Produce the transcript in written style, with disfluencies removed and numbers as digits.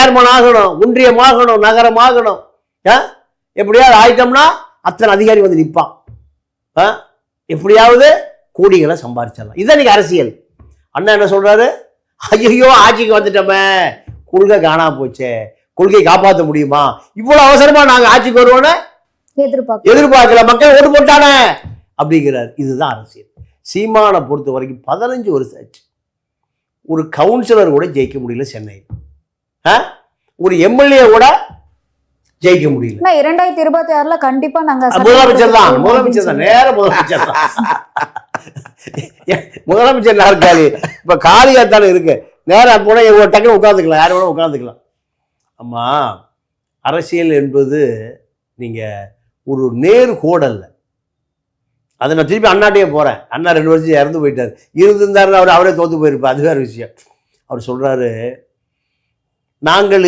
Chairman ஆகணும், ஒன்றியமாகணும், நகரமாகணும். எப்படியாவது ஆயிட்டோம்னா அத்தனை அதிகாரி வந்து நிற்பான். எப்படியாவது கோடிகளை சம்பாதிச்சிடலாம். இதுதான் இன்னைக்கு அரசியல். அண்ணா என்ன சொல்றாரு? ஐயோ ஆட்சிக்கு வந்துட்டோமே, கொள்கை காணாம போச்சே, கொள்கையை காப்பாற்ற முடியுமா, இவ்வளவு அவசரமா நாங்க ஆட்சிக்கு வருவோன்னு எதிர்பார்க்கல, மக்கள் ஓட்டு போட்டானே அப்படிங்கிறார். இதுதான் அரசியல். சீமானை பொறுத்த வரைக்கும் 15 வருஷம் ஆச்சு. ஒரு கவுன்சிலர் கூட ஜெயிக்க முடியல சென்னையில். ஒரு எம்எல்ஏ கூட ஜெயிக்க முடியல. 2026ல கண்டிப்பா நாங்க முதலமைச்சர் தான் நேர முதலமைச்சர் தான். முதலமைச்சர் நாற்காலி இப்ப காலியா தானே இருக்கு. நேரம் போனா டக்குனு உட்காந்துக்கலாம், யாரும் வேணா உட்காந்துக்கலாம். ஆமா, அரசியல் என்பது நீங்க ஒரு நேர் கோடல்ல. அதை நான் திருப்பி அண்ணாட்டே போறேன். அண்ணா 2 வருஷம் இறந்து போயிட்டார். இருந்தாரு அவரே தோத்து போயிருப்பார், அது வேற விஷயம். அவர் சொல்றாரு, நாங்கள்